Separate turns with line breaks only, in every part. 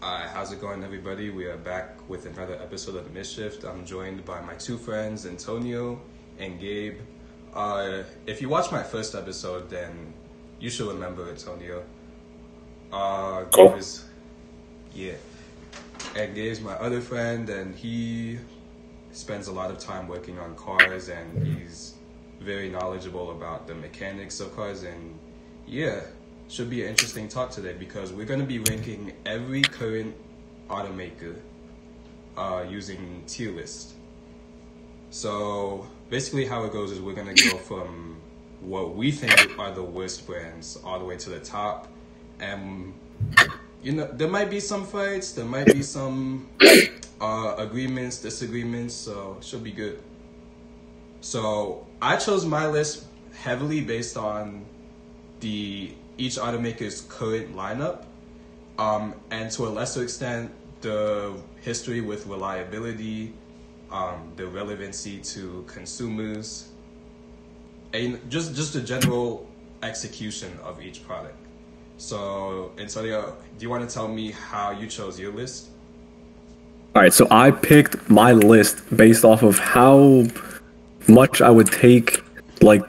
How's it going, everybody? We are back with another episode of Misshift. I'm joined by my two friends, Antonio and Gabe. If you watched my first episode, then you should remember Antonio. Gabe is, yeah. And Gabe's my other friend, and he spends a lot of time working on cars, and he's very knowledgeable about the mechanics of cars, and yeah. Should be an interesting talk today because we're going to be ranking every current automaker using tier list. So basically how it goes is we're going to go from what we think are the worst brands all the way to the top. And, you know, there might be some fights, there might be some agreements, disagreements, so it should be good. So I chose my list heavily based on each automaker's current lineup, and to a lesser extent, the history with reliability, the relevancy to consumers, and just the general execution of each product. So, Antonio, do you want to tell me how you chose your list?
All right, so I picked my list based off of how much I would take, like,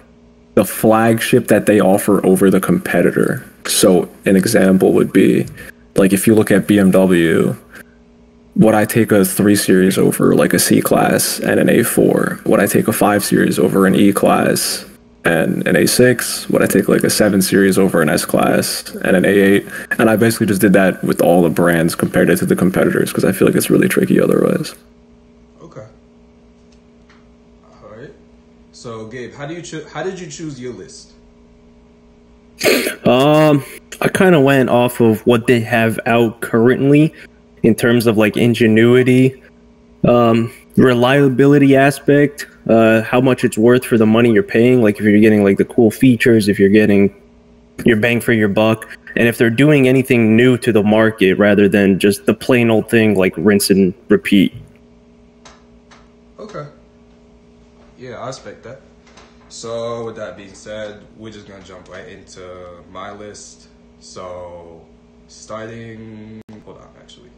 the flagship that they offer over the competitor. So an example would be, like, if you look at BMW, would I take a 3 Series over like a C-Class and an A4? Would I take a 5 Series over an E-Class and an A6? Would I take like a 7 Series over an S-Class and an A8? And I basically just did that with all the brands, compared it to the competitors, because I feel like it's really tricky otherwise.
So, Gabe, how did you choose your list?
I kind of went off of what they have out currently in terms of like ingenuity, reliability aspect, how much it's worth for the money you're paying. Like if you're getting like the cool features, if you're getting your bang for your buck, and if they're doing anything new to the market rather than just the plain old thing like rinse and repeat.
Okay. Yeah, I respect that. So with that being said, we're just gonna jump right into my list. So starting, hold on, actually,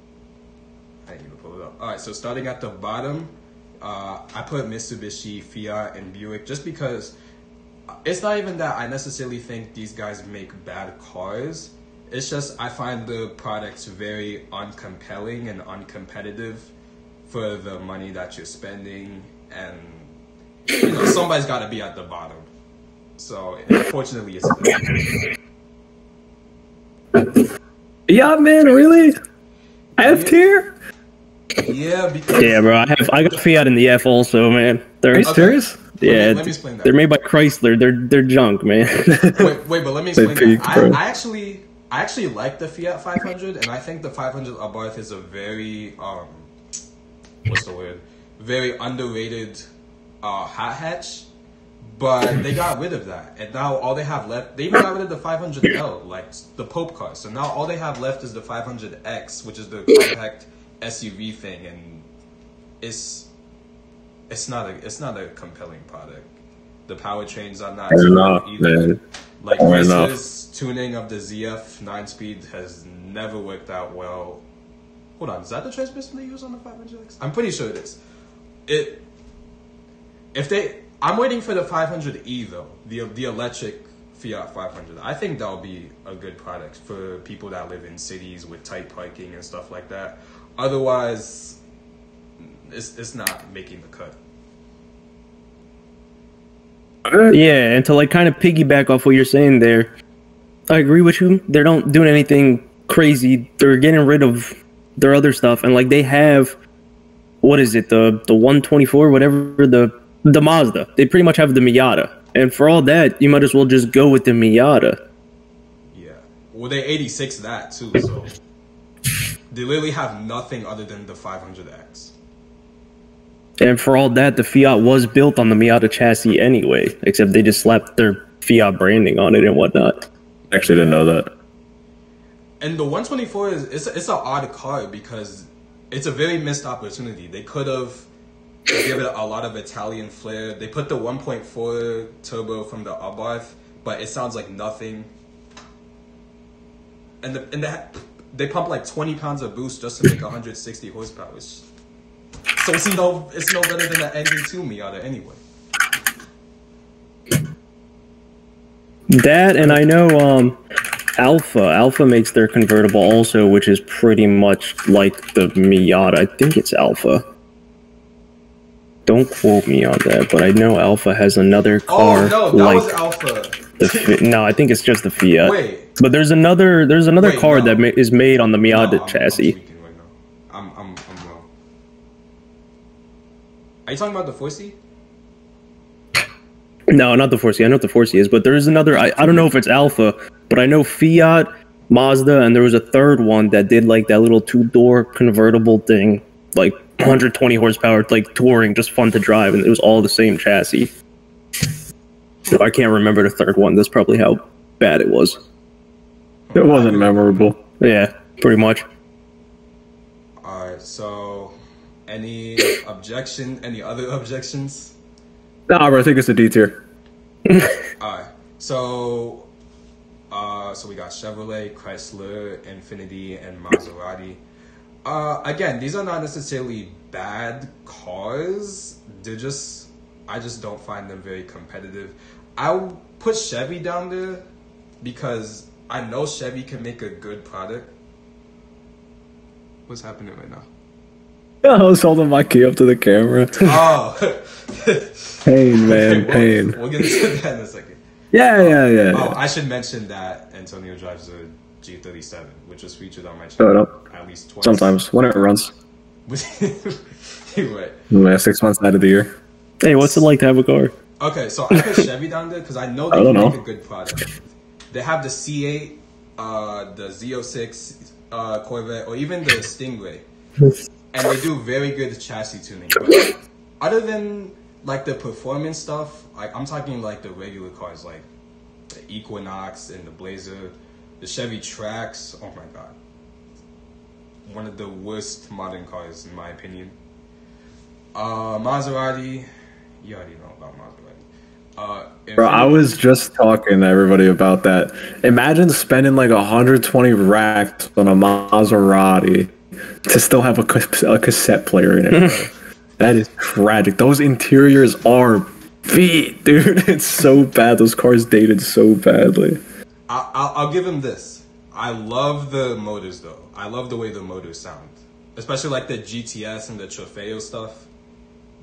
I didn't even pull it up. All right, so starting at the bottom, I put Mitsubishi, Fiat, and Buick just because it's not even that I necessarily think these guys make bad cars. It's just I find the products very uncompelling and uncompetitive for the money that you're spending, and you know, somebody's got to be at the bottom. So, unfortunately, it's them.
Yeah, man, really? F tier?
Yeah, because...
Yeah, bro, I got Fiat in the F also, man.
Are you serious?
Yeah,
let me explain that.
They're made by Chrysler. They're junk, man.
wait, but let me explain that. I actually like the Fiat 500, and I think the 500 Abarth is a very, what's the word? Very underrated hot hatch, but they got rid of that, and now all they have left, they even got rid of the 500L, like the Pope car, so now all they have left is the 500X, which is the compact SUV thing, and it's not a compelling product. The powertrains are not either. Man. Like Chrysler's tuning of the ZF 9-speed has never worked out well. Hold on, is that the transmission they use on the 500X? I'm pretty sure it is. I'm waiting for the 500e though, the electric Fiat 500. I think that'll be a good product for people that live in cities with tight parking and stuff like that. Otherwise, it's not making the cut.
Yeah, and to like kind of piggyback off what you're saying there, I agree with you. They're not doing anything crazy. They're getting rid of their other stuff, and like they have, what is it, the 124, whatever, the Mazda. They pretty much have the Miata. And for all that, you might as well just go with the Miata.
Yeah. Well, they 86 that too, so they literally have nothing other than the 500X.
And for all that, the Fiat was built on the Miata chassis anyway, except they just slapped their Fiat branding on it and whatnot.
Actually didn't know that.
And the 124 it's an odd car because it's a very missed opportunity. They could have given it a lot of Italian flair. They put the 1.4 turbo from the Abarth, but it sounds like nothing. And they pump like 20 pounds of boost just to make 160 horsepower. So it's no better than an ND2 Miata anyway.
That, and I know Alpha makes their convertible also, which is pretty much like the Miata. I think it's Alpha. Don't quote me on that, but I know Alpha has another car.
Oh no, that
like
was Alpha.
No, I think it's just the Fiat.
Wait,
but there's another car
no.
that is made on the Miata
No,
chassis.
I'm tweaking right now. I'm wrong. Are you talking about the 4C?
No, not the 4C. I know what the 4C is, but there is another. I don't know if it's Alpha, but I know Fiat, Mazda, and there was a third one that did like that little two-door convertible thing, like 120 horsepower, like touring, just fun to drive, and it was all the same chassis. So I can't remember the third one. That's probably how bad it was.
It wasn't memorable.
Yeah, pretty much.
Alright, so any other objections?
Nah, bro, I think it's a D tier.
Alright, so we got Chevrolet, Chrysler, Infiniti, and Maserati. Again, these are not necessarily bad cars. I just don't find them very competitive. I'll put Chevy down there because I know Chevy can make a good product. What's happening right now?
I was holding my key up to the camera.
Oh.
Pain, man,
Okay,
pain.
We'll get into that in a second.
Yeah.
Oh, I should mention that Antonio drives a G37, which was featured on my
Shut
channel
up.
at least twice.
Sometimes, when it runs.
Anyway.
Yeah, 6 months out of the year.
Hey, what's it like to have a car?
Okay, so I put Chevy down there because I know they can make a good product. They have the C8, the Z06 Corvette, or even the Stingray. And they do very good chassis tuning. But other than like the performance stuff, like I'm talking like the regular cars like the Equinox and the Blazer, the Chevy Trax, oh my god. One of the worst modern cars in my opinion. Maserati, you already know about Maserati.
Bro, I was just talking to everybody about that. Imagine spending like 120 racks on a Maserati to still have a cassette player in it, bro. That is tragic. Those interiors are beat, dude. It's so bad. Those cars dated so badly.
I'll give him this. I love the motors though. I love the way the motors sound, especially like the GTS and the Trofeo stuff,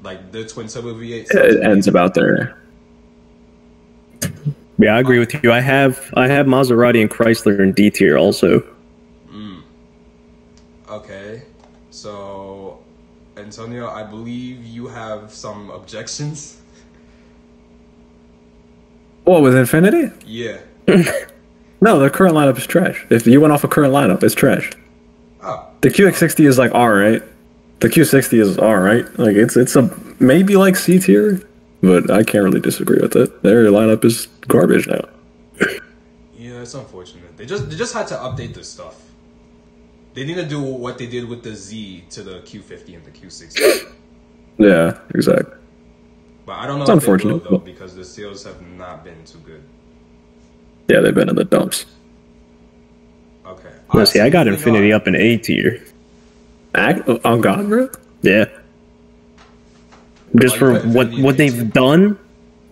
like the twin turbo V8.
It ends about there.
Yeah, I agree with you. I have Maserati and Chrysler in D tier also.
Okay, so Antonio, I believe you have some objections.
What, with Infiniti?
Yeah.
No, the current lineup is trash. If you went off a current lineup, it's trash.
Oh.
The QX60 is like alright. The Q60 is alright. Like it's a maybe like C tier, but I can't really disagree with it. Their lineup is garbage now.
Yeah, it's unfortunate. They just had to update this stuff. They need to do what they did with the Z to the Q50 and the Q60.
Yeah, exactly.
But I don't know
It's
if
unfortunate,
they will, though,
but-
because the sales have not been too good.
Yeah, they've been in the dumps.
Okay.
No, see, I got
moving
Infiniti
on.
up in A tier.
On God, bro.
Yeah. Just
you
for
put Infiniti in
what
A
they've
tier?
done.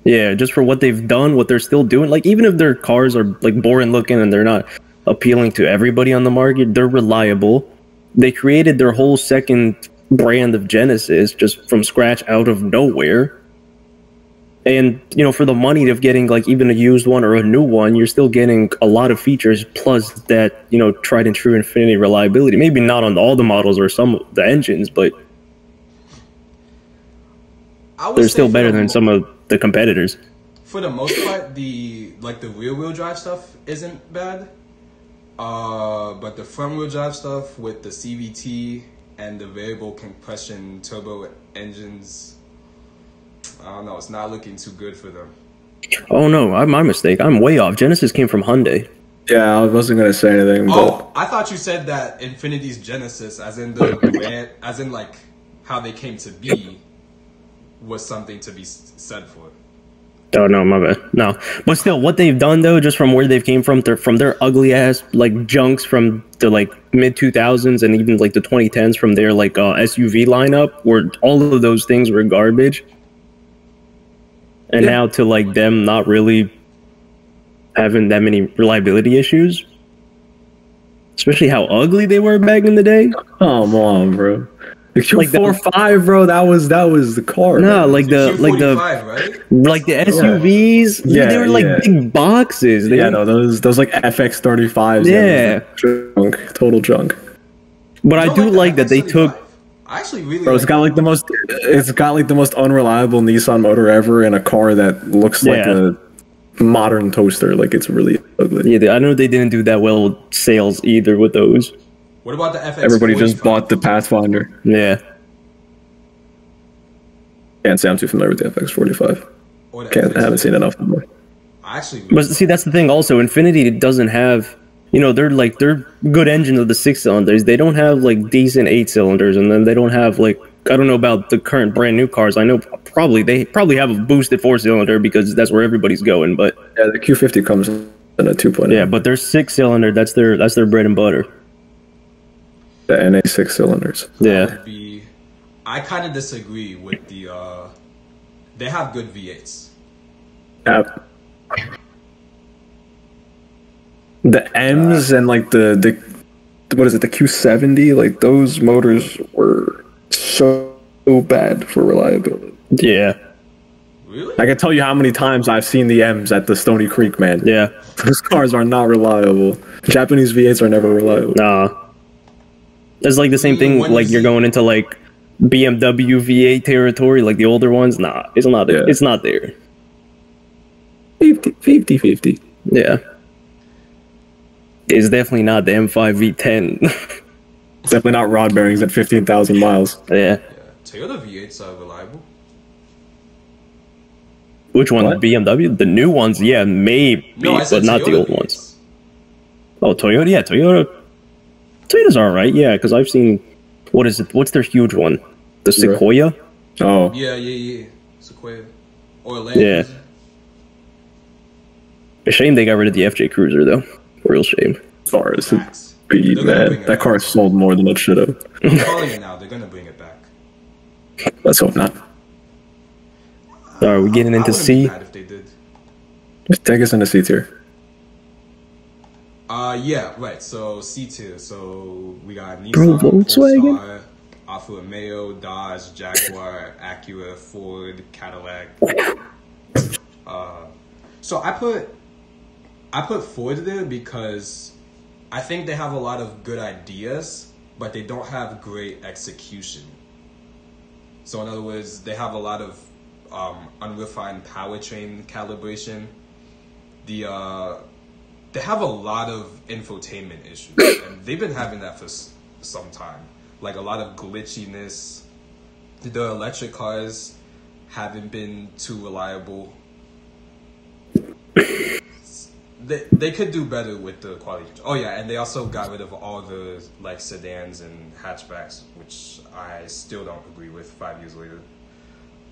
Yeah, just for what they've done, what they're still doing. Like, even if their cars are like boring looking and they're not appealing to everybody on the market, they're reliable. They created their whole second brand of Genesis just from scratch out of nowhere. And, you know, for the money of getting like even a used one or a new one, you're still getting a lot of features plus that, you know, tried and true Infiniti reliability. Maybe not on all the models or some of the engines, but
I would
they're
say
still
for
better
the
than some of the competitors.
For the most part, the rear wheel drive stuff isn't bad. But the front wheel drive stuff with the CVT and the variable compression turbo engines, I don't know, it's not looking too good for them.
Oh no, my mistake. I'm way off. Genesis came from Hyundai.
Yeah, I wasn't gonna say anything, but
Oh, I thought you said that Infiniti's Genesis, as in the brand, as in like, how. how they came to be was something to be said for.
Oh no, my bad. No, but still, what they've done though, just from where they've came from, from their ugly ass like junks from the like mid 2000s and even like the 2010s from their like SUV lineup, where all of those things were garbage, and now to like them not really having that many reliability issues, especially how ugly they were back in the day.
Come on, bro. The Q45, bro, that was the car.
No,
Q45, right?
like the SUVs.
Yeah,
they were like big boxes.
Those like FX35s.
Yeah,
total junk.
But I do like that they took.
I actually really.
Bro, it's got like the most unreliable Nissan motor ever in a car that looks like a modern toaster. Like, it's really ugly.
Yeah, I know they didn't do that well with sales either with those.
What about the FX?
Everybody just bought the Pathfinder.
Yeah.
Can't say I'm too familiar with the FX45. I haven't seen enough of them.
But see, that's the thing. Also, Infiniti doesn't have. They're good engines of the 6-cylinders. They don't have like decent 8-cylinders, and then they don't have like, I don't know about the current brand new cars. I know they probably have a boosted 4-cylinder because that's where everybody's going. But
yeah, the Q50 comes in a 2.0.
Yeah, but they're 6-cylinder. That's their bread and butter.
The NA 6-cylinders.
Yeah.
I kind of disagree with the. They have good V8s.
Yeah. The M's and like the what is it, the Q70? Like, those motors were so bad for reliability.
Yeah.
Really?
I can tell you how many times I've seen the M's at the Stony Creek, man.
Yeah.
Those cars are not reliable. Japanese V8s are never reliable.
Nah. It's like the same thing, like you're going into like BMW V8 territory, like the older ones. Nah, it's not there. It's not there.
50-50.
Yeah. It's definitely not the M5 V10.
Definitely not rod bearings at 15,000 miles.
Yeah.
Toyota V8s are reliable.
Which one? The BMW? The new ones? Yeah, maybe, but not the old ones. Oh, Toyota? Yeah, Toyota's alright, yeah, because I've seen, what is it? What's their huge one? The Sequoia?
Oh.
Yeah. Sequoia. Orlando.
Yeah. A shame they got rid of the FJ Cruiser, though. Real shame.
Sorry, man. That car sold more than it should have.
I'm calling it now. They're gonna bring it back.
Let's hope not.
Are we getting into C?
If they did.
Just take us into C tier.
Yeah, right. So C tier. So we got Nissan,
Volkswagen,
Polestar, Alfa Romeo, Dodge, Jaguar, Acura, Ford, Cadillac. So I put Ford there because I think they have a lot of good ideas, but they don't have great execution. So in other words, they have a lot of unrefined powertrain calibration. They have a lot of infotainment issues, and they've been having that for some time. Like a lot of glitchiness. The electric cars haven't been too reliable. They could do better with the quality control. Oh yeah, and they also got rid of all the like sedans and hatchbacks, which I still don't agree with 5 years later.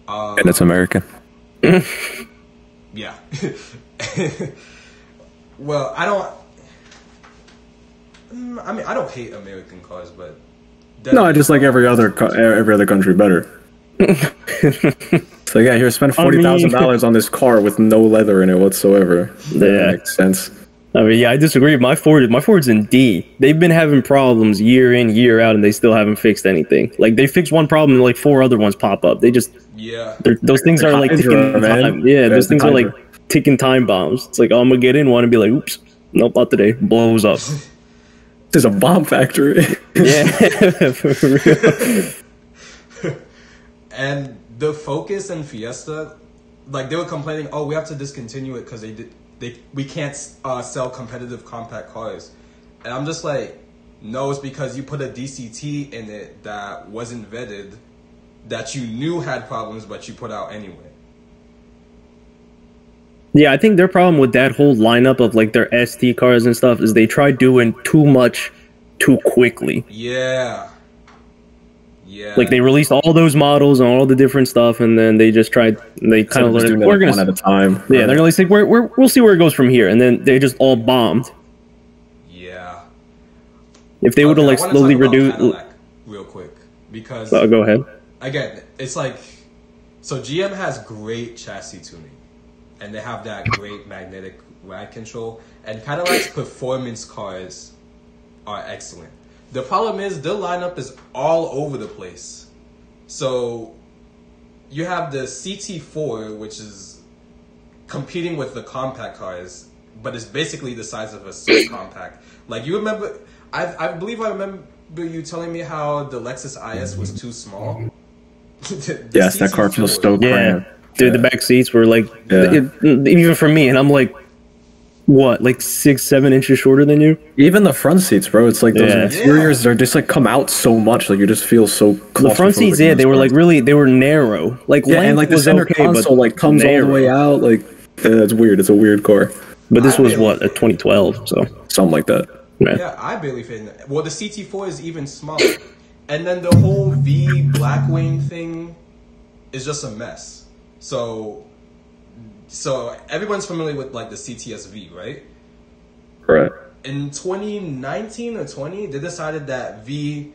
And it's American.
Yeah. Well, I don't hate American cars, but
no, I just like every other country better. So yeah, here, spend $40,000 on this car with no leather in it whatsoever. That makes sense.
I mean, yeah, I disagree. My Ford's in D. They've been having problems year in, year out, and they still haven't fixed anything. Like, they fix one problem and like 4 other ones pop up. They just those things are like ticking time. Yeah, those things are like ticking time bombs. It's like, oh, I'm gonna get in one and be like, oops, nope, not today. Blows up.
There's a bomb factory.
Yeah, for real.
And the Focus and Fiesta, like they were complaining, oh, we have to discontinue it because we can't sell competitive compact cars. And I'm just like, no, it's because you put a DCT in it that wasn't vetted, that you knew had problems, but you put out anyway.
Yeah, I think their problem with that whole lineup of like their ST cars and stuff is they try doing too much too quickly.
Yeah. Yeah.
Like they released all those models and all the different stuff, and then they just tried. They kind of
doing
we're gonna
one at a time.
Yeah, they're gonna like we'll see where it goes from here, and then they just all bombed.
Yeah.
If they would have like slowly reduced.
Real quick, because
go ahead.
Again, it's like, so GM has great chassis tuning, and they have that great magnetic ride control, and Cadillac's performance cars are excellent. The problem is their lineup is all over the place. So you have the CT4, which is competing with the compact cars, but it's basically the size of a subcompact. Like, you remember, I believe I remember you telling me how the Lexus IS was too small.
Yes, that car feels so cramped.
Dude, the back seats were like, even for me, and I'm like, what, like 6-7 inches shorter than you?
Even the front seats, bro. It's like those interiors are just like come out so much. Like you just feel so.
The front seats, they were like really, they were narrow. Like
and like the center console like comes all the way out. Like it's weird. It's a weird car.
But this was what, a 2012, so
something like that.
Yeah, I barely fit in it. Well, the CT4 is even smaller, and then the whole V Blackwing thing is just a mess. So everyone's familiar with like the CTS-V, right?
Right.
In 2019 or 20, they decided that V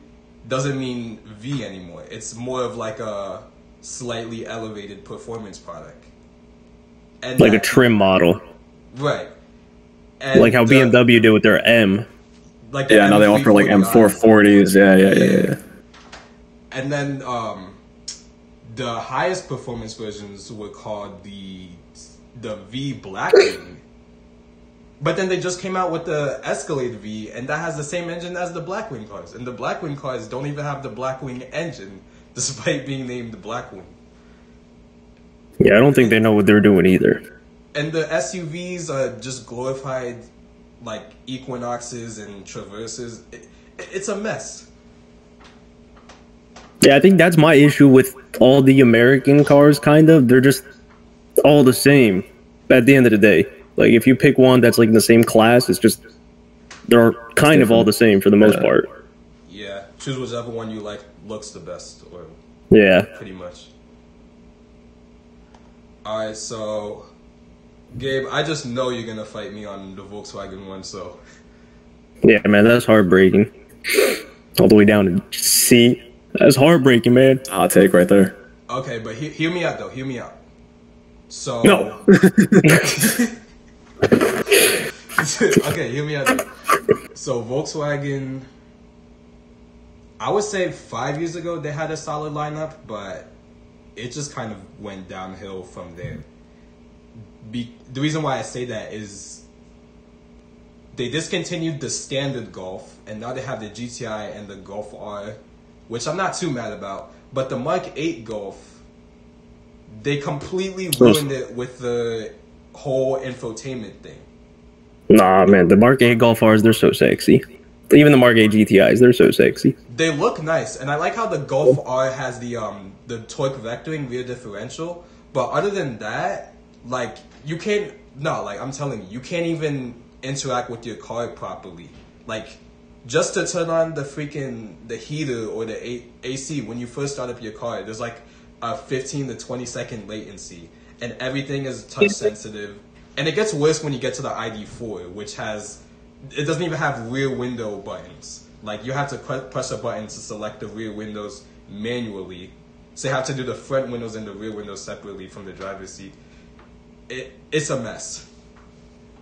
doesn't mean V anymore. It's more of like a slightly elevated performance product. And
like a trim model.
Right. And
like how BMW did with their M.
Like
now they offer like M440s. Yeah.
And then the highest performance versions were called the V Blackwing. But then they just came out with the Escalade V, and that has the same engine as the Blackwing cars. And the Blackwing cars don't even have the Blackwing engine, despite being named the Blackwing.
Yeah, I don't think they know what they're doing either.
And the SUVs are just glorified, like, Equinoxes and Traverses. It's a mess.
Yeah, I think that's my issue with all the American cars, kind of. They're just all the same at the end of the day. Like, if you pick one that's, like, in the same class, it's just... They're kind of all the same for the most part.
Yeah, choose whichever one you like looks the best, or...
Yeah.
Pretty much. Alright, so... Gabe, I just know you're gonna fight me on the Volkswagen one, so...
Yeah, man, that's heartbreaking. All the way down to C. That's heartbreaking, man.
Hot take right there.
Okay, but hear me out, though. Hear me out. So...
No!
Okay, hear me out, though. So, Volkswagen... I would say 5 years ago, they had a solid lineup, but it just kind of went downhill from there. The reason why I say that is they discontinued the standard Golf, and now they have the GTI and the Golf R, which I'm not too mad about. But the Mark 8 Golf, they completely ruined it with the whole infotainment thing. Nah,
man, the Mark 8 Golf Rs, they're so sexy. Even the Mark 8 GTIs, they're so sexy.
They look nice, and I like how the Golf R has the torque vectoring rear differential. But other than that, like, you can't... No, like, I'm telling you, you can't even interact with your car properly. Like, just to turn on the heater or the AC when you first start up your car, there's like a 15 to 20 second latency, and everything is touch sensitive. And it gets worse when you get to the ID4, which it doesn't even have rear window buttons. Like, you have to press a button to select the rear windows manually. So you have to do the front windows and the rear windows separately from the driver's seat. It's a mess.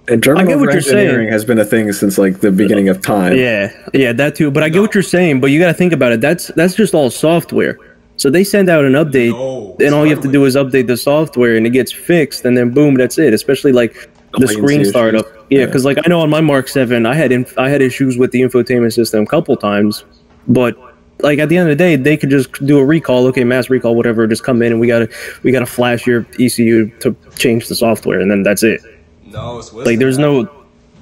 And German engineering has been a thing since like the beginning of time.
Yeah, that too. But I get what you're saying. But you got to think about it. That's just all software. So they send out an update, and all you have to do is update the software, and it gets fixed, and then boom, that's it. Especially like the screen startup. Yeah, because like I know on my Mark 7, I had issues with the infotainment system a couple times, but like at the end of the day, they could just do a recall, okay, mass recall, whatever, just come in and we gotta flash your ECU to change the software, and then that's it.
No, it's worse.
Like there's no,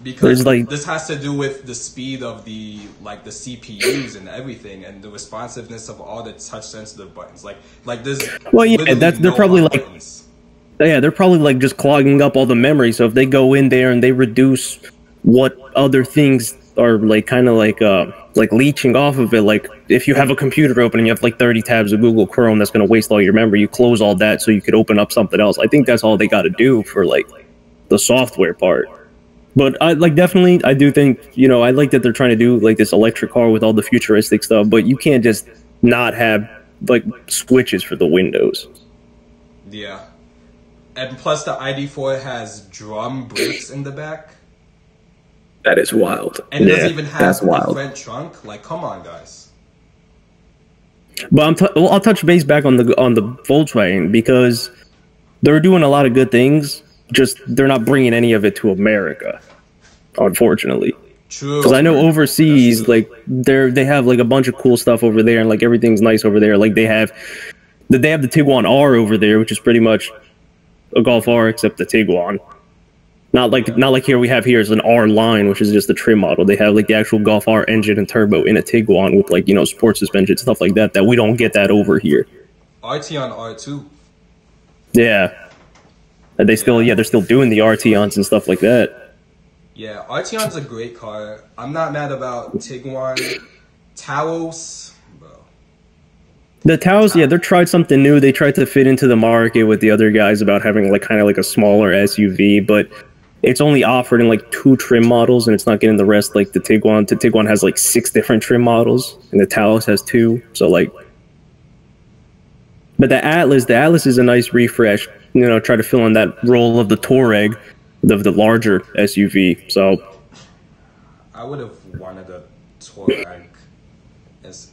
because like this has to do with the speed of the CPUs and everything, and the responsiveness of all the touch sensitive buttons. Like there's
they're probably like buttons. Yeah, they're probably like just clogging up all the memory. So if they go in there and they reduce what other things are like kind of like like leeching off of it. Like if you have a computer open and you have like 30 tabs of Google Chrome, that's going to waste all your memory. You close all that so you could open up something else. I think that's all they got to do for like the software part. But I like definitely, I do think, you know, I like that they're trying to do like this electric car with all the futuristic stuff, but you can't just not have like switches for the windows.
Yeah. And plus the ID4 has drum brakes in the back.
That is wild.
And it doesn't even have
that's wild.
the front trunk. Like, come on, guys.
But I'll touch base back on the Volkswagen because they're doing a lot of good things. Just they're not bringing any of it to America, unfortunately.
True.
Because I know overseas, like they have like a bunch of cool stuff over there, and like everything's nice over there. Like they have the Tiguan R over there, which is pretty much a Golf R except the Tiguan. Not like here we have here is an R line, which is just the trim model. They have like the actual Golf R engine and turbo in a Tiguan with like, you know, sports suspension, stuff like that we don't get that over here.
Arteon R2.
Yeah. And they're still doing the Arteons and stuff like that.
Yeah, Arteon's a great car. I'm not mad about Tiguan. Taos, bro.
The Taos, yeah, they tried something new. They tried to fit into the market with the other guys about having like kind of like a smaller SUV, but it's only offered in like 2 trim models, and it's not getting the rest like the Tiguan. The Tiguan has like 6 different trim models, and the Taos has 2. So like, but the Atlas is a nice refresh. You know, try to fill in that role of the Touareg, of the larger SUV. So
I would have wanted a Touareg.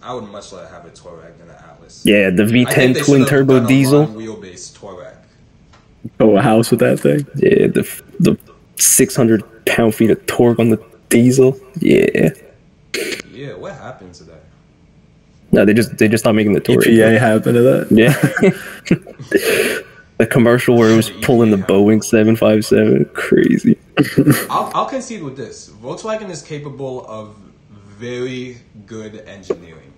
I would much rather have a Touareg than an Atlas.
Yeah, the V10 twin turbo diesel.
Wheelbase Touareg.
Oh, a house with that thing.
Yeah, the 600 pound-feet of torque on the diesel. Yeah.
Yeah, what happened to that?
No, they just stopped making the Touareg.
EPA happened to that.
Yeah. The commercial where it was pulling the Boeing 757. Crazy.
I'll concede with this. Volkswagen is capable of very good engineering.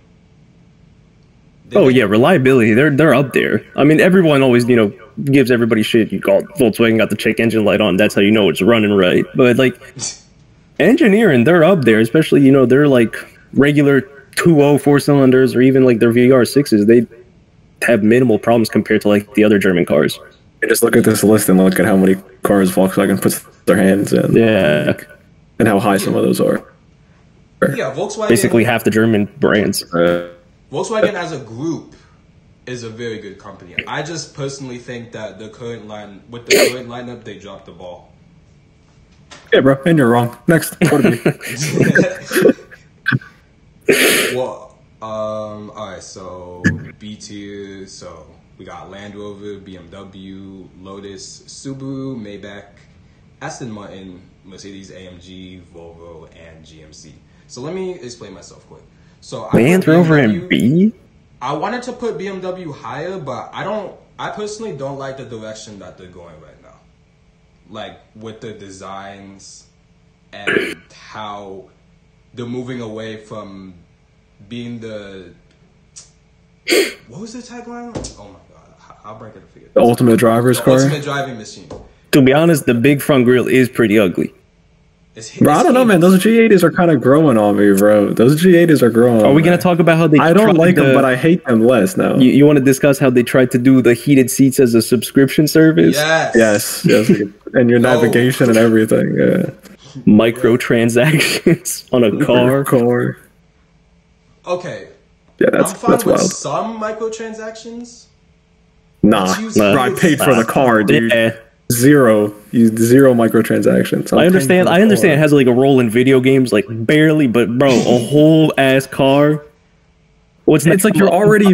Yeah, reliability. They're up there. I mean, everyone always, you know, gives everybody shit. You call Volkswagen got the check engine light on. That's how you know it's running right. But like engineering, they're up there. Especially, you know, they're like regular 2.0 4-cylinders or even like their VR6s. They have minimal problems compared to like the other German cars.
You just look at this list and look at how many cars Volkswagen puts their hands in.
Yeah.
And how high some of those are.
Yeah, Volkswagen.
Basically half the German brands.
Volkswagen as a group is a very good company. I just personally think that the current lineup, they dropped the ball.
Yeah, bro, and you're wrong. Next. What are you?
Well, alright, so B tier, so we got Land Rover, BMW, Lotus, Subaru, Maybach, Aston Martin, Mercedes AMG, Volvo, and GMC. So let me explain myself quick. So
Land Rover and B?
I wanted to put BMW higher, but I personally don't like the direction that they're going right now. Like with the designs and how they're moving away from being the what was the tagline? Oh my god, I'll break it and forget.
The ultimate driver's car.
Ultimate driving machine.
To be honest, the big front grille is pretty ugly.
Bro, I don't know, man. Those G80s are kind of growing on me, bro. Those G80s are growing.
Are we going to talk about how they?
I don't like them, but I hate them less now.
You want to discuss how they tried to do the heated seats as a subscription service?
Yes. And your navigation and everything. Yeah.
Microtransactions on a car.
Okay.
Yeah,
I'm fine
that's
with
wild.
some microtransactions.
Nah, bro, I paid for the car, dude.
Yeah.
Zero microtransactions.
I understand it has like a role in video games, like barely, but bro, a whole ass car. What's next?
It's like you're already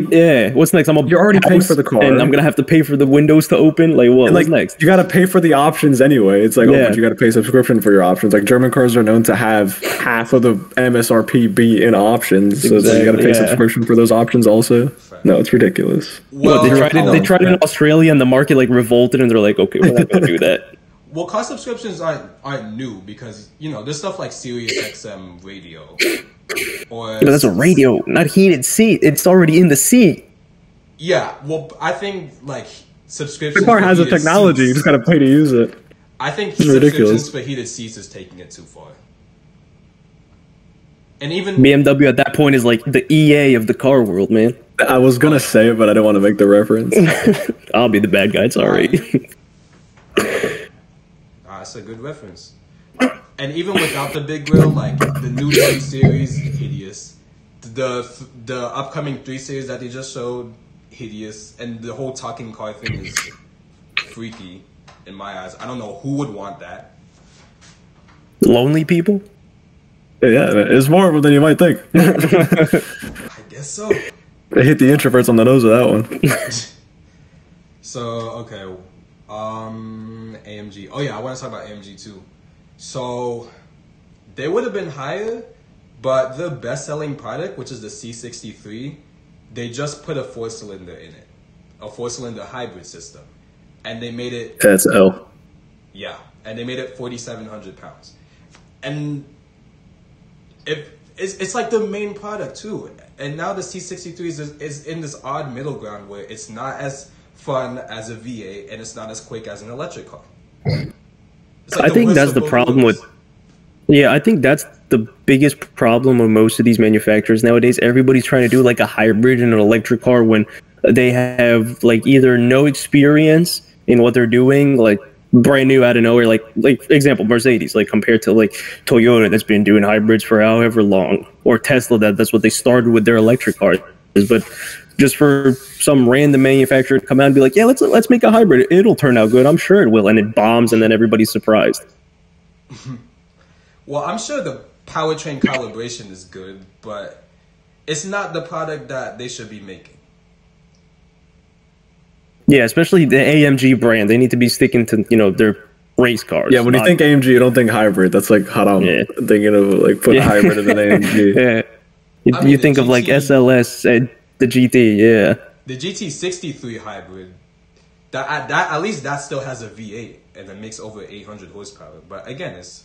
What's next?
You're already paying for the car,
and I'm gonna have to pay for the windows to open. Like what? What's next?
You got to pay for the options anyway. It's like but you got to pay subscription for your options. Like German cars are known to have half of the MSRP be in options, so you got to pay subscription for those options also. No, it's ridiculous.
Well, they tried it in Australia, and the market like revolted, and they're like, okay, we're not gonna do that.
Well, car subscriptions aren't new because there's stuff like Sirius XM radio.
But that's a radio, not heated seat. It's already in the seat.
Yeah, well, I think like subscriptions.
The car has the technology. You just gotta pay to use it.
I think subscriptions for heated seats is taking it too far. And even
BMW at that point is like the EA of the car world, man.
I was gonna say it, but I didn't want to make the reference.
I'll be the bad guy. Sorry.
That's a good reference. And even without the big grille, like the new 3 Series, hideous. The upcoming 3 Series that they just showed, hideous. And the whole talking car thing is freaky in my eyes. I don't know who would want that.
Lonely people?
Yeah, it's more than you might think.
I guess so.
They hit the introverts on the nose with that one.
So, okay. AMG. Oh yeah, I want to talk about AMG too. So, they would have been higher, but the best-selling product, which is the C63, they just put a 4-cylinder in it. A 4-cylinder hybrid system. And they made it...
That's L.
Yeah, and they made it 4,700 pounds. And it's like the main product too. And now the C63 is in this odd middle ground where it's not as fun as a V8 and it's not as quick as an electric car. It's like
I think that's the problem with... Yeah, I think that's the biggest problem with most of these manufacturers nowadays. Everybody's trying to do like a hybrid and an electric car when they have like either no experience in what they're doing, like brand new out of nowhere, like example Mercedes, like compared to like Toyota that's been doing hybrids for however long, or Tesla that's what they started with their electric cars. But just for some random manufacturer to come out and be like, yeah, let's make a hybrid, it'll turn out good, I'm sure it will, and it bombs, and then everybody's surprised.
Well, I'm sure the powertrain calibration is good, but it's not the product that they should be making.
Yeah, especially the AMG brand. They need to be sticking to, their race cars.
Yeah, when you think AMG, you don't think hybrid. That's like haram. Yeah. Thinking of like putting hybrid in an AMG.
Yeah. You think of like SLS and the GT, yeah.
The GT63 hybrid, that at least that still has a V8 and it makes over 800 horsepower. But again, it's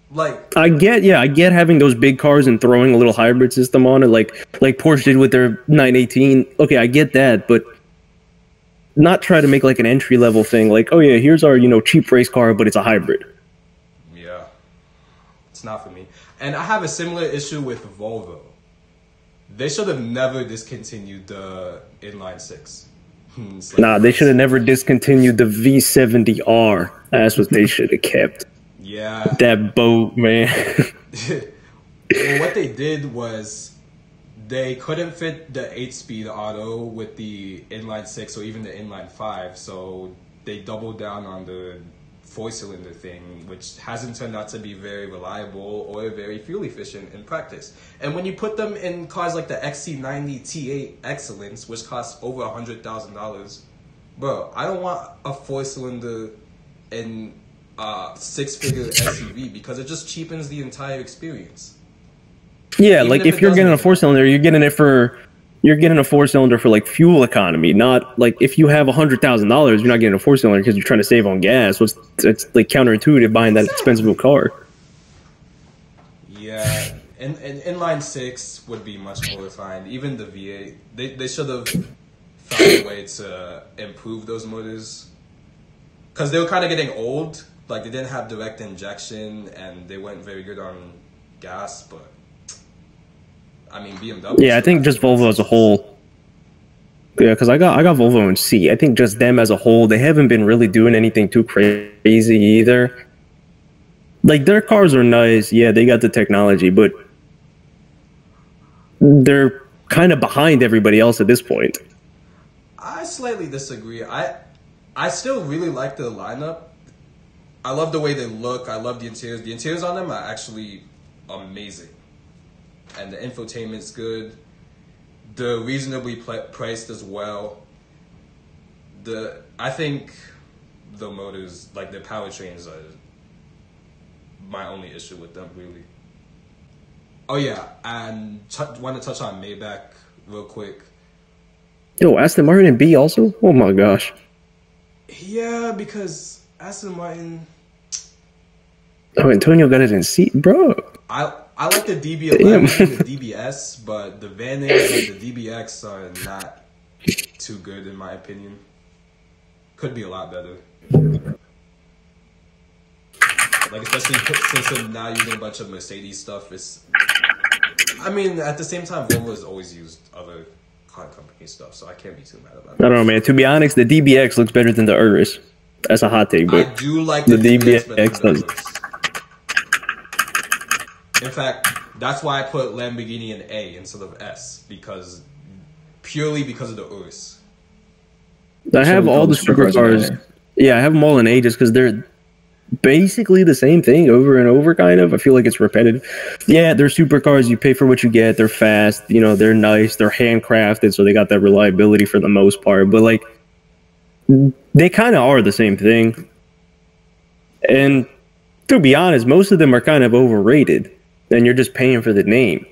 like
I get having those big cars and throwing a little hybrid system on it, like Porsche did with their 918. Okay, I get that, but not try to make like an entry level thing. Like, oh yeah, here's our cheap race car, but it's a hybrid.
Yeah, it's not for me. And I have a similar issue with Volvo. They should have never discontinued the inline 6.
Nah, they should have never discontinued the V70R. That's what they should have kept.
Yeah.
That boat, man.
Well, what they did was they couldn't fit the 8-speed auto with the inline 6 or even the inline 5, so they doubled down on the 4-cylinder thing, which hasn't turned out to be very reliable or very fuel efficient in practice. And when you put them in cars like the XC90 T8 Excellence, which costs over $100,000, bro, I don't want a 4-cylinder in 6-figure SUV because it just cheapens the entire experience.
Yeah, even like if you're getting a 4-cylinder, you're getting a 4-cylinder for like fuel economy, not like if you have $100,000, you're not getting a 4-cylinder because you're trying to save on gas. It's like counterintuitive buying that expensive car.
Yeah, and inline 6 would be much more refined. Even the V8, they should have found a way to improve those motors because they were kind of getting old. Like they didn't have direct injection and they weren't very good on gas, but I mean, BMW.
Yeah, I think just Volvo as a whole. Yeah, because I got Volvo and C. I think just them as a whole, they haven't been really doing anything too crazy either. Like their cars are nice. Yeah, they got the technology, but they're kind of behind everybody else at this point.
I slightly disagree. I still really like the lineup. I love the way they look. I love the interiors. The interiors on them are actually amazing. And the infotainment's good. They're reasonably priced as well. I think the motors, like the powertrains, are my only issue with them, really. Oh yeah, and want to touch on Maybach real quick.
Yo, Aston Martin and B also? Oh my gosh.
Yeah, because Aston Martin.
Oh, Antonio got it in C, bro.
I like the DB11 and the DBS, but the Vantage and the DBX are not too good in my opinion. Could be a lot better. Like especially since I'm now using a bunch of Mercedes stuff, I mean, at the same time, Volvo has always used other car company stuff, so I can't be too mad about that.
I don't know, man. To be honest, the DBX looks better than the Urus. That's a hot take, but
I do like the DBX better than the Urus. In fact, that's why I put Lamborghini in A instead of S, purely because of the Urus.
I have all the supercars. Yeah, I have them all in A just because they're basically the same thing over and over, kind of. I feel like it's repetitive. Yeah, they're supercars. You pay for what you get. They're fast. You know, they're nice. They're handcrafted, so they got that reliability for the most part. But, like, they kind of are the same thing. And to be honest, most of them are kind of overrated. And you're just paying for the name.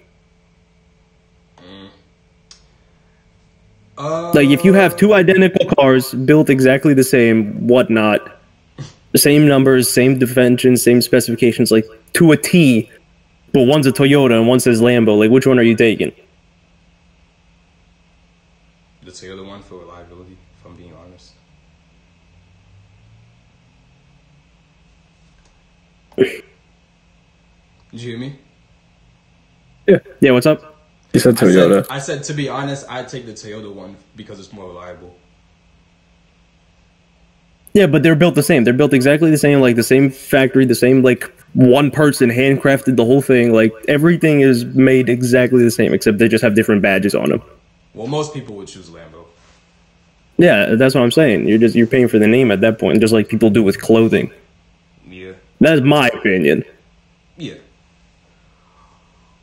Like, if you have two identical cars built exactly the same, whatnot, same numbers, same dimensions, same specifications, like, to a T, but one's a Toyota and one says Lambo, like, which one are you taking?
The Toyota one for reliability, if I'm being honest. Did you hear me?
Yeah. Yeah, what's up?
You said Toyota.
I said, to be honest, I'd take the Toyota one because it's more reliable.
Yeah, but they're built the same. They're built exactly the same, like the same factory, the same, like, one person handcrafted the whole thing. Like, everything is made exactly the same, except they just have different badges on them.
Well, most people would choose Lambo.
Yeah, that's what I'm saying. You're paying for the name at that point, just like people do with clothing.
Yeah.
That's my opinion.
Yeah.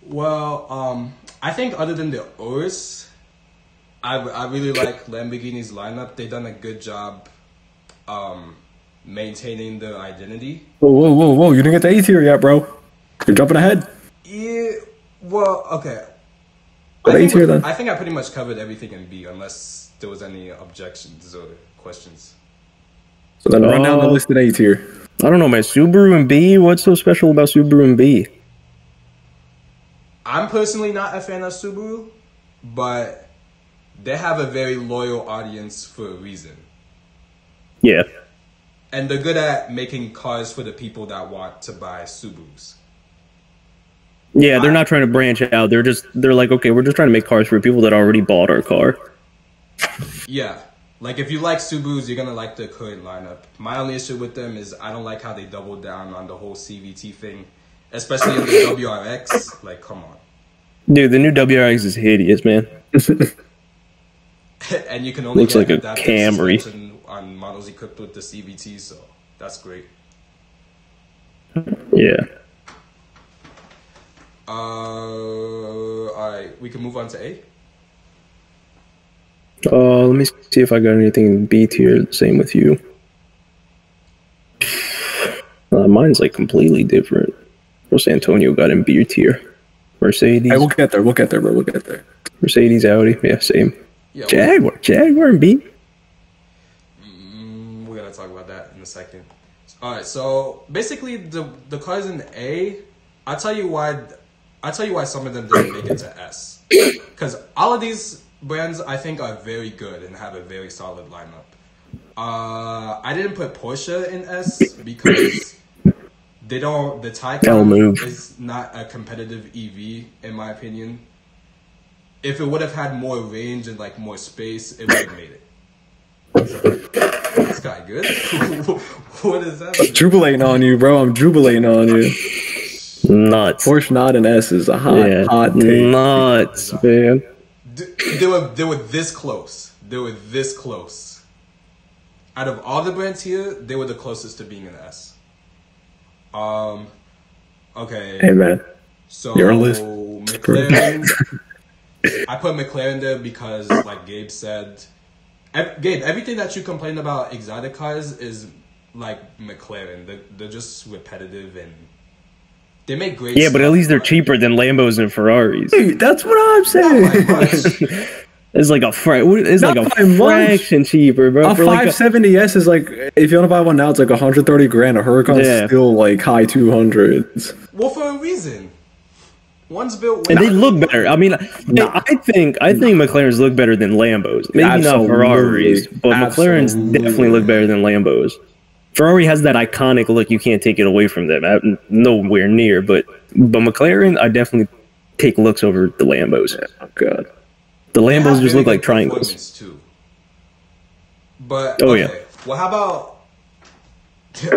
Well, I think other than the Urus, I really like Lamborghini's lineup. They've done a good job maintaining their identity.
Whoa. You didn't get the A tier yet, bro. You're jumping ahead.
Yeah, well, okay.
I
think I pretty much covered everything in B, unless there was any objections or questions.
So then run down the listed A tier.
I don't know, man. Subaru and B? What's so special about Subaru and B?
I'm personally not a fan of Subaru, but they have a very loyal audience for a reason.
Yeah.
And they're good at making cars for the people that want to buy Subarus.
Yeah, they're not trying to branch out. They're like, okay, we're just trying to make cars for people that already bought our car.
Yeah. Like, if you like Subarus, you're going to like the current lineup. My only issue with them is I don't like how they doubled down on the whole CVT thing. Especially in the WRX. Like, come on.
Dude, the new WRX is hideous, man.
And you can only
looks
get
like a Camry
on models equipped with the CVT, so that's great.
Yeah.
Alright, we can move on to A.
Let me see if I got anything in B tier. Same with you. Mine's like completely different. What's Antonio got in B tier? Mercedes.
Hey, we'll get there, bro. We'll get there.
Mercedes, Audi. Yeah, same.
Yeah,
Jaguar in B.
We're gonna talk about that in a second. Alright, so basically the cars in A, I'll tell you why some of them didn't make it to S. Because all of these brands I think are very good and have a very solid lineup. I didn't put Porsche in S because the Taycan is not a competitive EV in my opinion. If it would have had more range and like more space, it would have made it. This guy good? What is that?
I'm jubilating on you, bro. I'm jubilating on you.
Nuts.
Porsche not an S is a hot take.
Nuts, man.
They were this close. They were this close. Out of all the brands here, they were the closest to being an S. Okay.
Hey man.
So
your list.
McLaren. I put McLaren there because, like Gabe said, Gabe, everything that you complain about exotic cars is like McLaren. They're just repetitive and they make great.
Yeah, but at least they're cheaper than Lambos and Ferraris.
Hey, that's what I'm saying.
It's like a fraction cheaper, bro.
A 570S is like, if you want to buy one now, it's like 130 grand. A Huracan's still like high 200s.
Well, for a reason. One's built,
and they look better. I mean, I think McLarens look better than Lambos. Maybe not Ferraris, but McLarens definitely look better than Lambos. Ferrari has that iconic look. You can't take it away from them. Nowhere near, but McLaren, I definitely take looks over the Lambos.
Oh god.
The
They have
Lambos just
really
look like
good
triangles.
performance, too. But
Oh,
okay.
yeah.
Well, how about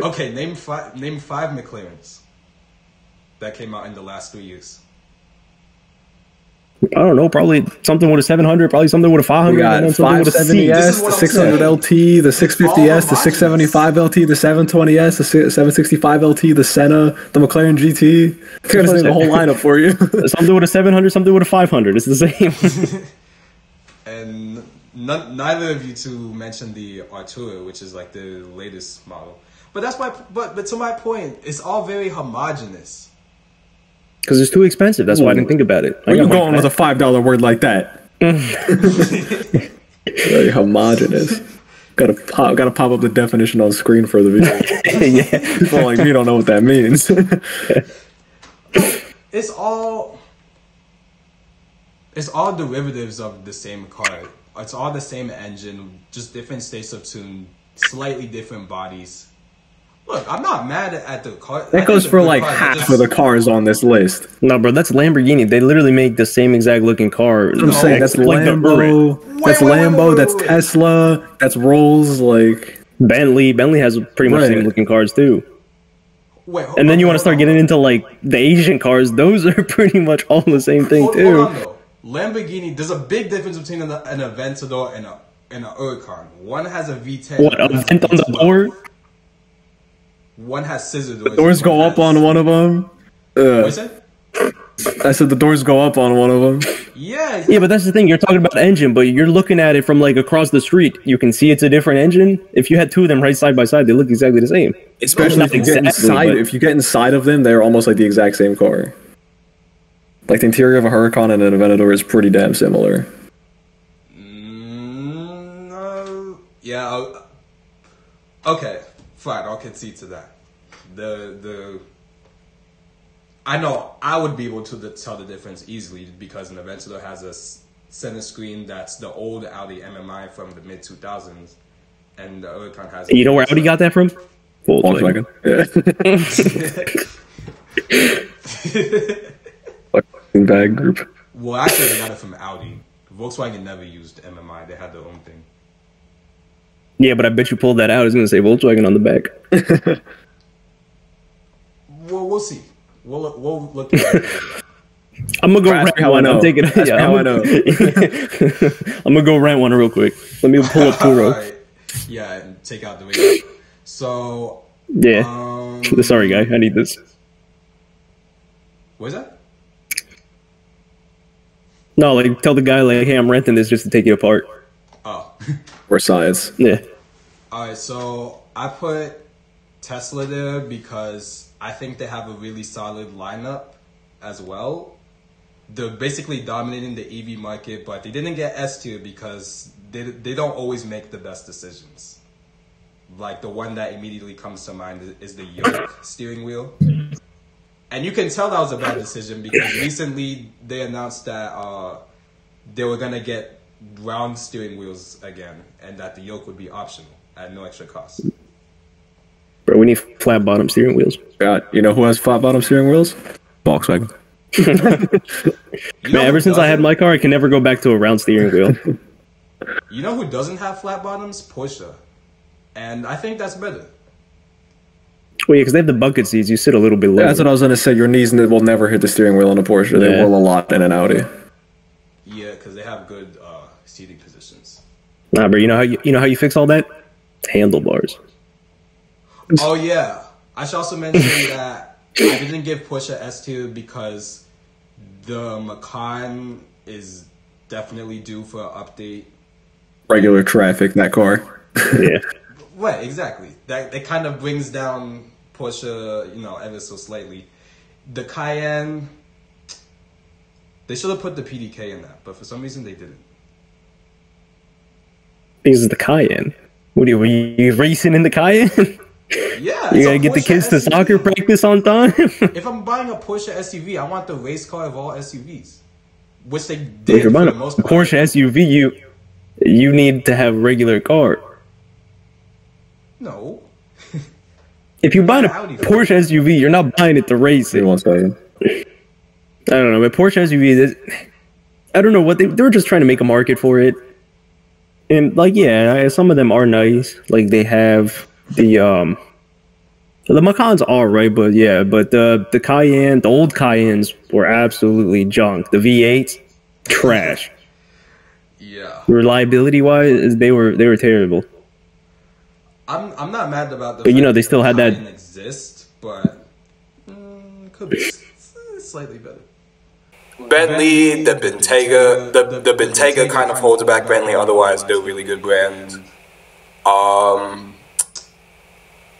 okay? Name five McLarens that came out in the last 3 years.
I don't know, probably something with a 700, probably something with a 500,
We got
and then something with a C.
This is
570S,
what
the
I'm
600
saying.
LT, the 650S, the 675 LT, the 720S, the 765 LT, the Senna, the McLaren GT. They're gonna say the whole lineup for you.
Something with a 700, something with a 500. It's the same.
And neither of you two mentioned the Artura, which is like the latest model. But that's my but to my point, it's all very homogenous.
Because it's too expensive. That's why I didn't think about it.
Where you going with a $5 word like that? Very homogenous. Gotta pop up the definition on screen for the video.
Yeah.
People like me don't know what that means.
It's all derivatives of the same car. It's all the same engine, just different states of tune, slightly different bodies. Look, I'm not mad at the car.
That goes for like half of the cars on this list.
No, bro, that's Lamborghini. They literally make the same exact looking car.
I'm saying that's
like
Lambo, that's
Wait,
Lambo, that's Tesla, that's Rolls, like
Bentley. Bentley has pretty much the same looking cars too.
Wait,
And then you want to start getting into like the Asian cars. Those are pretty much all the same thing
hold
too.
on though. Lamborghini, there's a big difference between an Aventador and an Huracan. One has a V10.
What, a vent on the door?
One has scissor doors.
doors go up on one of them.
What's that?
I said the doors go up on one of them.
Yeah.
Yeah, but that's the thing. You're talking about engine, but you're looking at it from like across the street. You can see it's a different engine. If you had two of them right side by side, they look exactly the same.
Especially
Not
if you get
exactly,
inside.
but-
If you get inside of them, they're almost like the exact same car. Like the interior of a Huracan and an Aventador is pretty damn similar.
No. Yeah. Okay. Fine. I'll concede to that. I know I would be able to tell the difference easily because an Aventador has a center screen that's the old Audi MMI from the mid 2000s, and the Huracan has.
You know where Audi got that from?
Volkswagen. Fucking bad group.
Well, actually, they got it from Audi. Volkswagen never used MMI; they had their own thing.
Yeah, but I bet you pulled that out. I was going to say Volkswagen on the back.
Well, we'll see. We'll look at it.
I'm gonna go
Ask
rent
me how I
one.
know.
I'm taking.
Ask me how I know.
I'm gonna go rent one real quick. Let me pull up Turo.
Alright. Yeah, and take out the radio. So,
Yeah. Sorry, guy. I need this.
what is that?
No, like tell the guy like, hey, I'm renting this just to take it apart.
Oh.
Or science.
Yeah.
Alright, so I put Tesla there because I think they have a really solid lineup as well. They're basically dominating the EV market, but they didn't get S tier because they don't always make the best decisions. Like the one that immediately comes to mind is the yoke steering wheel. And you can tell that was a bad decision because recently they announced that they were going to get round steering wheels again and that the yoke would be optional at no extra cost.
Bro, we need flat bottom steering wheels.
God, you know who has flat bottom steering wheels? Volkswagen.
Man, ever since I had my car, I can never go back to a round steering wheel.
You know who doesn't have flat bottoms? Porsche. And I think that's better.
Well, yeah, because they have the bucket seats. You sit a little bit lower.
Yeah, that's what I was gonna say. Your knees will never hit the steering wheel in a Porsche. They
Yeah.
will a lot in an Audi.
Yeah, because they have good seating positions.
Nah, bro. You know how you fix all that? Handlebars.
Oh yeah, I should also mention that I didn't give Porsche S tier because the Macan is definitely due for an update.
Regular traffic, that car.
Yeah.
Right, exactly. That it kind of brings down Porsche, ever so slightly. The Cayenne, they should have put the PDK in that, but for some reason they didn't.
This is the Cayenne. Were you racing in the Cayenne?
Yeah,
You
it's
gotta
a
get the
Porsche
kids to
SUV.
soccer practice on time.
If I'm buying a Porsche SUV, I want the race car of all SUVs, which they did
If you're
for
buying a
the most part.
Porsche SUV, you need to have a regular car.
No.
If you're buying a
Audi.
Porsche SUV, you're not buying it to race
Give
it.
me 1 second.
I don't know, but Porsche SUV, I don't know what they were just trying to make a market for it. And like, yeah, some of them are nice. Like they have the Macans are right, but yeah, but the Cayenne, the old Cayennes were absolutely junk. The V8s, trash.
Yeah.
Reliability wise, they were terrible.
I'm not mad about the
but
fact
you know they still
that
had that
Cayenne exist, but could be slightly better.
Bentley, the Bentayga, the Bentayga kind of holds back Bentley. Otherwise, they're a really good brand.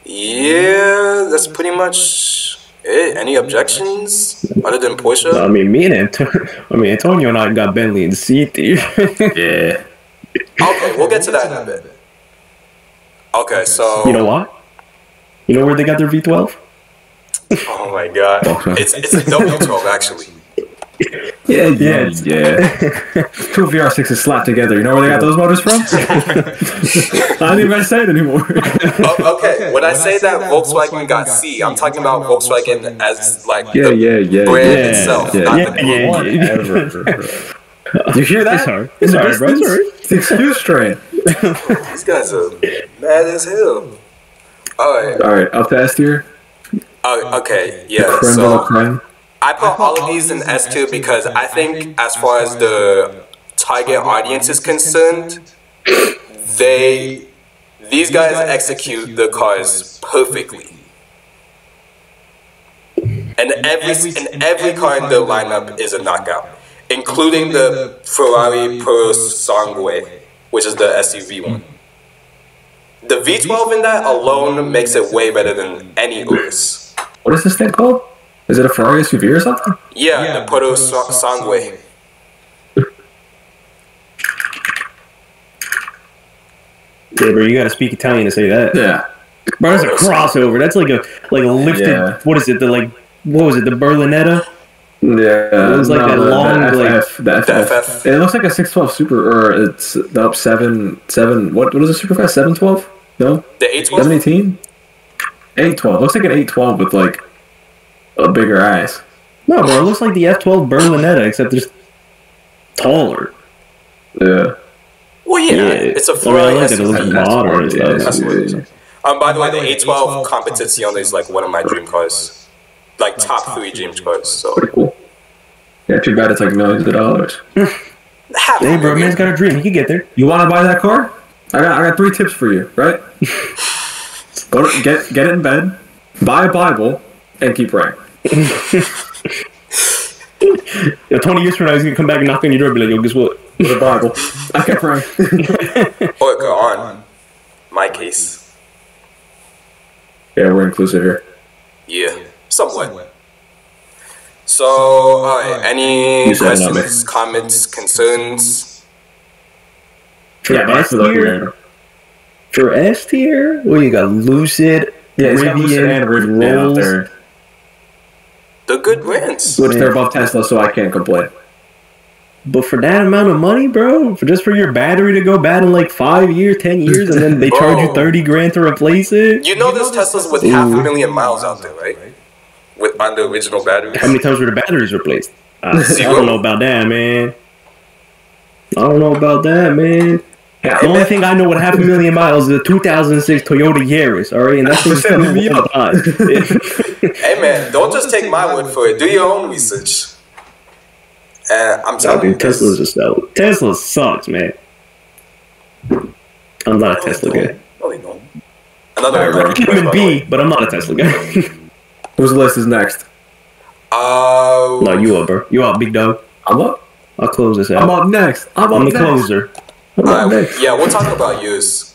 Yeah, that's pretty much it. Any objections other than Porsche?
I mean, Antonio and I got Bentley in the seat.
Yeah.
Okay, we'll get to that in a bit. Okay, so
You know what? You know where they got their V12?
oh my god, it's a W12 actually.
Yeah. Two VR6s slapped together. You know where they got those motors from? I don't even say it anymore.
Okay, when I say that Volkswagen got C, I'm talking about Volkswagen as like
Yeah.
brand itself, not the
You hear that?
It's hard, bro. It's hard.
It's the excuse train.
These guys are mad as hell.
Alright, up to S tier.
Okay, yeah.
Creme de la
So
creme.
I put all of these in S tier because I think, as far as the target audience is concerned, these guys execute the cars perfectly. And every car in the lineup is a knockout, including the Ferrari Puro Sangue, which is the SUV one. The V12 in that alone makes it way better than any Urus.
What is this thing called? Is it a Ferrari SUV or something?
Yeah, the Puro Sangue.
Yeah, bro, you gotta speak Italian to say that.
Yeah.
Bro, that's a crossover. That's like a lifted.
Yeah.
What is it? What was it? The Berlinetta?
Yeah.
It was like that long,
the FF. It looks like a 612 Super, or it's the up 7. What is a super fast? 712? No.
The 812?
718? 812. Looks like an 812 with like a bigger ass.
No, bro, it looks like the F12 Berlinetta, except it's taller.
Yeah.
Well, yeah, it's a Ferrari.
I like it. It looks modern and stuff.
That's what it is. By the way, the 812 Competizione is like one of my dream cars. Like top 3 dream cars. So
Pretty cool. Yeah, too bad it's like millions of dollars.
Hey, bro, man's got a dream. He can get there.
You want to buy that car? I got 3 tips for you, right? Get it in bed, buy a Bible, and keep praying.
20 years from now, he's gonna come back and knock on your door and be like, yo, guess what?
With a Bible. I kept praying.
or go on. My case.
Yeah, we're inclusive here.
Yeah, somewhat. So, alright, any questions, comments, concerns?
Yeah, S tier. For S tier, well, you got Lucid,
Yeah, it's got Lucid and Rivian out there.
The good brands.
Which they're above Tesla, so I can't complain.
But for that amount of money, bro, for your battery to go bad in like 5 years, 10 years, and then they charge you 30 grand to replace it.
You know there's Teslas with 500,000 miles out there, right? On the original batteries.
How many times were the batteries replaced? I don't know about that, man.
Yeah,
The only thing I know with 500,000 miles is the 2006 Toyota Yaris, alright? And that's what's
Leave me up.
Hey man, don't just take my word for it. Do your own research. I'm telling you,
Tesla's just out. Tesla sucks, man. I'm not a Tesla guy.
No, they don't. Another
I'm in B, but I'm not a Tesla guy.
Whose list is next?
No, you up, bro. You up, big dog.
I'm up.
I'll close this out.
I'm up next.
I'm the closer.
I'm up next.
Yeah, we'll talk about yours.